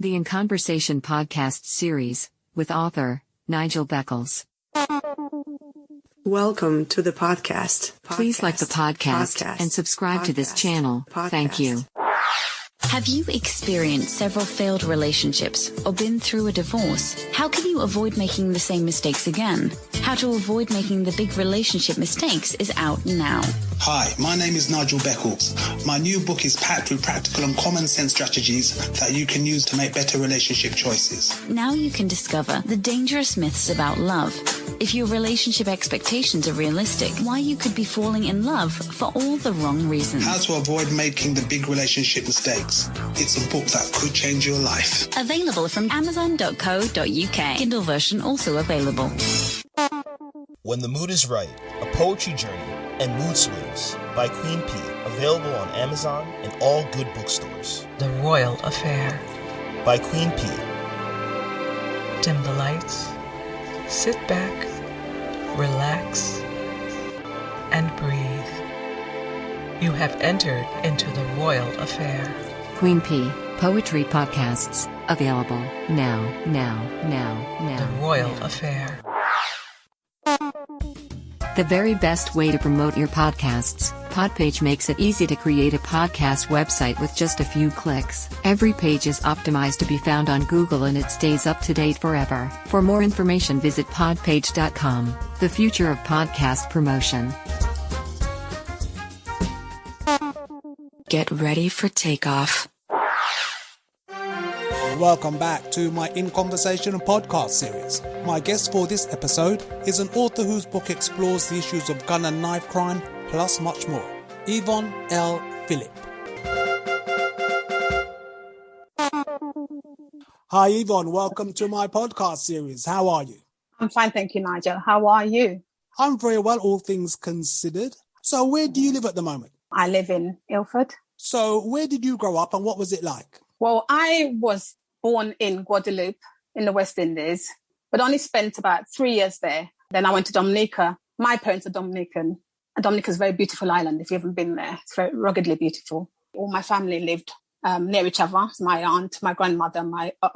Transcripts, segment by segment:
the In Conversation podcast series, with author Nigel Beckles. Welcome to the podcast. Please like the podcast and subscribe to this channel. Thank you. Have you experienced several failed relationships or been through a divorce? How can you avoid making the same mistakes again? How to avoid making the big relationship mistakes is out now. Hi, my name is Nigel Beckles. My new book is packed with practical and common sense strategies that you can use to make better relationship choices. Now you can discover the dangerous myths about love. If your relationship expectations are realistic, why you could be falling in love for all the wrong reasons. How to avoid making the big relationship mistakes. It's a book that could change your life. Available from amazon.co.uk. Kindle version also available. When the Mood is Right, A Poetry Journey and Mood Swings by Queen P. Available on Amazon and all good bookstores. The Royal Affair by Queen P. Dim the lights, sit back, relax, and breathe. You have entered into the Royal Affair. Queen P. Poetry podcasts, available now. The Royal Affair. The very best way to promote your podcasts. Podpage makes it easy to create a podcast website with just a few clicks. Every page is optimized to be found on Google and it stays up to date forever. For more information, visit podpage.com. The future of podcast promotion. Get ready for takeoff. Welcome back to my In Conversation podcast series. My guest for this episode is an author whose book explores the issues of gun and knife crime, plus much more. Yvonne L. Phillip. Hi Yvonne, welcome to my podcast series. How are you? I'm fine, thank you, Nigel. How are you? I'm very well, all things considered. So where do you live at the moment? I live in Ilford. So where did you grow up and what was it like? Well, I was born in Guadeloupe in the West Indies, but only spent about 3 years there. Then I went to Dominica. My parents are Dominican. And Dominica is a very beautiful island if you haven't been there. It's very ruggedly beautiful. All my family lived near each other. My aunt, my grandmother,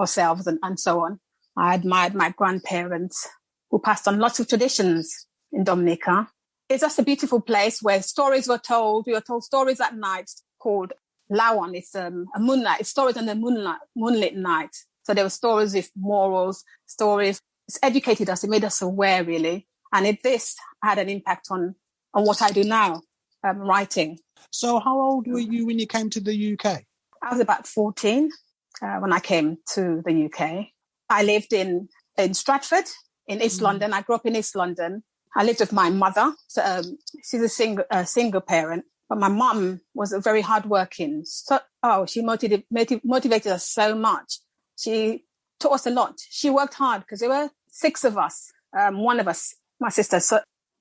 ourselves, and so on. I admired my grandparents who passed on lots of traditions in Dominica. It's just a beautiful place where stories were told. We were told stories at night called Lawan. It's a moonlight. It's stories on the moonlit night. So there were stories with morals, stories. It's educated us. It made us aware, really. And this had an impact on what I do now, writing. So how old were you when you came to the UK? I was about 14 when I came to the UK. I lived in Stratford, in East London. I grew up in East London. I lived with my mother. So, she's a single parent. But my mum was very hardworking. She motivated us so much. She taught us a lot. She worked hard because there were 6 of us. One of us, my sister,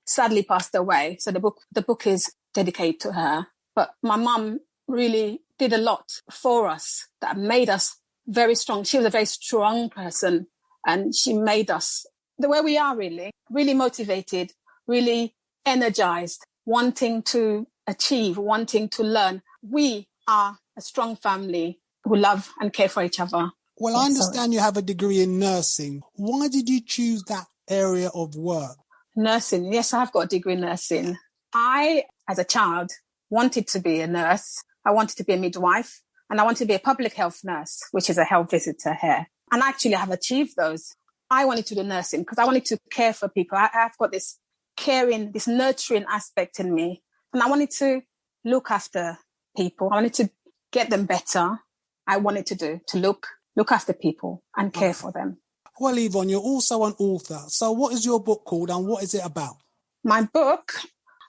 sadly passed away. So the book is dedicated to her. But my mum really did a lot for us that made us very strong. She was a very strong person and she made us the way we are, really motivated, really energized, wanting to achieve, wanting to learn. We are a strong family who love and care for each other. Well, I understand you have a degree in nursing. Why did you choose that area of work? Nursing. Yes, I have got a degree in nursing. I, as a child, wanted to be a nurse. I wanted to be a midwife and I wanted to be a public health nurse, which is a health visitor here. And actually I have achieved those. I wanted to do nursing because I wanted to care for people. I've got this caring, this nurturing aspect in me. And I wanted to look after people. I wanted to get them better. I wanted to look after people and care for them. Well, Yvonne, you're also an author. So what is your book called and what is it about? My book,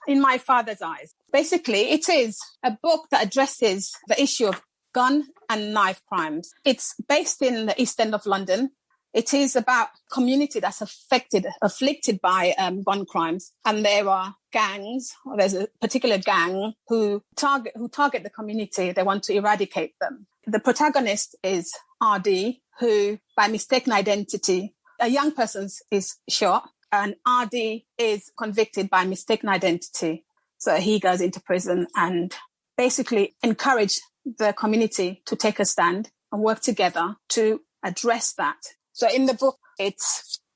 In My Father's Eyes. Basically, it is a book that addresses the issue of gun and knife crimes. It's based in the East End of London. It is about community that's afflicted by gun crimes. And there are gangs, or there's a particular gang who target the community. They want to eradicate them. The protagonist is RD, who, by mistaken identity, a young person is shot and RD is convicted by mistaken identity. So he goes into prison and basically encourage the community to take a stand and work together to address that. So in the book, it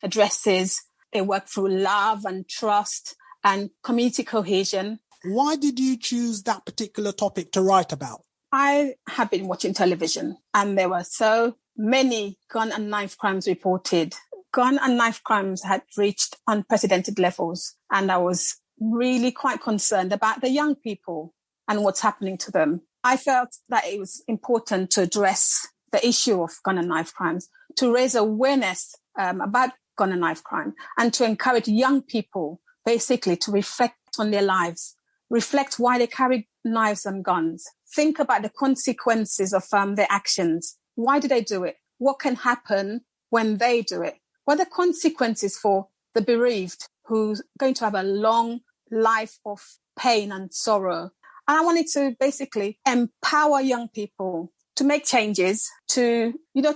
addresses a work through love and trust and community cohesion. Why did you choose that particular topic to write about? I have been watching television and there were so many gun and knife crimes reported. Gun and knife crimes had reached unprecedented levels, and I was really quite concerned about the young people and what's happening to them. I felt that it was important to address the issue of gun and knife crimes, to raise awareness about gun and knife crime, and to encourage young people basically to reflect on their lives, reflect why they carry knives and guns, think about the consequences of their actions. Why do they do it? What can happen when they do it? What are the consequences for the bereaved who's going to have a long life of pain and sorrow? And I wanted to basically empower young people to make changes, to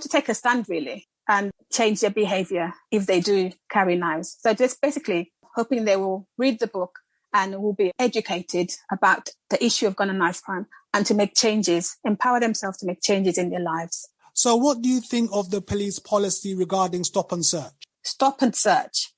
take a stand really and change their behavior if they do carry knives. So just basically hoping they will read the book and will be educated about the issue of gun and knife crime and to make changes, empower themselves to make changes in their lives. So what do you think of the police policy regarding stop and search? Stop and search.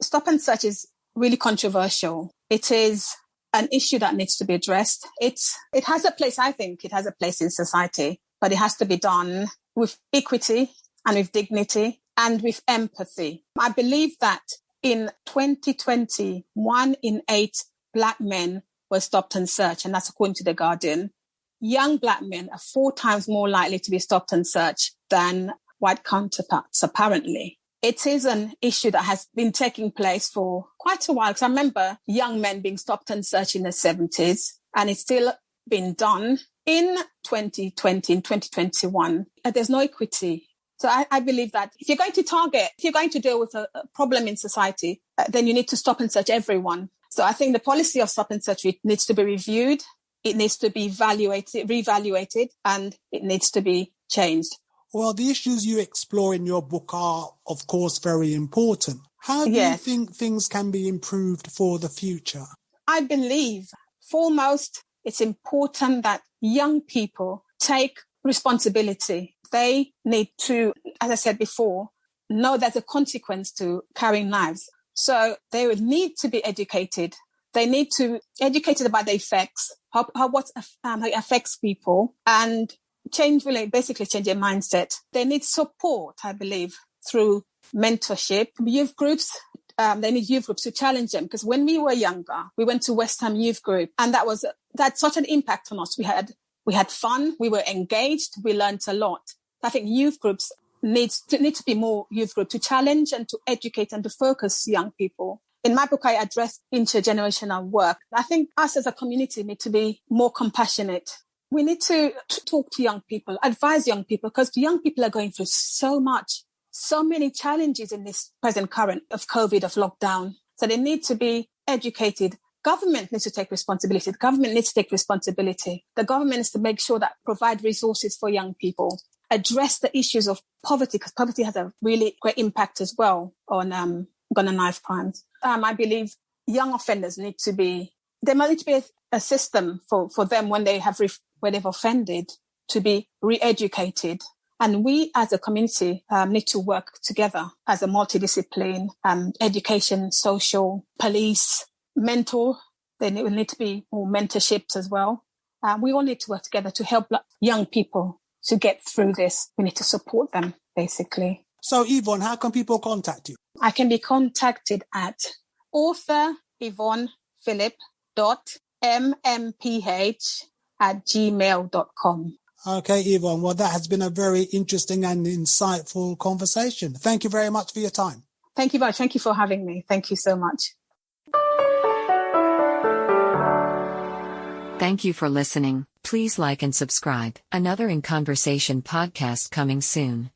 Stop and search is really controversial. It is an issue that needs to be addressed. It has a place, I think it has a place in society, but it has to be done with equity and with dignity and with empathy. I believe that in 2020, 1 in 8 Black men were stopped and searched, and that's according to The Guardian. Young Black men are 4 times more likely to be stopped and searched than white counterparts, apparently. It is an issue that has been taking place for quite a while. Because I remember young men being stopped and searched in the 70s, and it's still been done in 2020, in 2021. There's no equity. So I believe that if you're going to deal with a problem in society, then you need to stop and search everyone. So I think the policy of stop and search needs to be reviewed. It needs to be reevaluated, and it needs to be changed. Well, the issues you explore in your book are, of course, very important. How do you think things can be improved for the future? I believe, foremost, it's important that young people take responsibility. They need to, as I said before, know there's a consequence to carrying knives. So they would need to be educated. They need to be educated about the effects, how it affects people, and basically change their mindset. They need support, I believe, through mentorship. Youth groups, they need youth groups to challenge them. Because when we were younger, we went to West Ham Youth Group, and that had such an impact on us. We had fun, we were engaged, we learned a lot. I think youth groups need to be more youth group to challenge and to educate and to focus young people. In my book, I address intergenerational work. I think us as a community need to be more compassionate. We need to talk to young people, advise young people, because young people are going through so many challenges in this present current of COVID, of lockdown. So they need to be educated. Government needs to take responsibility. The government needs to take responsibility. The government needs to make sure that provide resources for young people, address the issues of poverty, because poverty has a really great impact as well on gun and knife crimes. I believe young offenders there might need to be a system for them when they've offended to be re-educated. And we as a community need to work together as a multidiscipline, education, social, police, mentor. There will need to be more mentorships as well. We all need to work together to help young people to get through this. We need to support them, basically. So, Yvonne, how can people contact you? I can be contacted at author Yvonne Phillip .mmph@gmail.com. Okay, Yvonne. Well, that has been a very interesting and insightful conversation. Thank you very much for your time. Thank you very much. Thank you for having me. Thank you so much. Thank you for listening. Please like and subscribe. Another In Conversation podcast coming soon.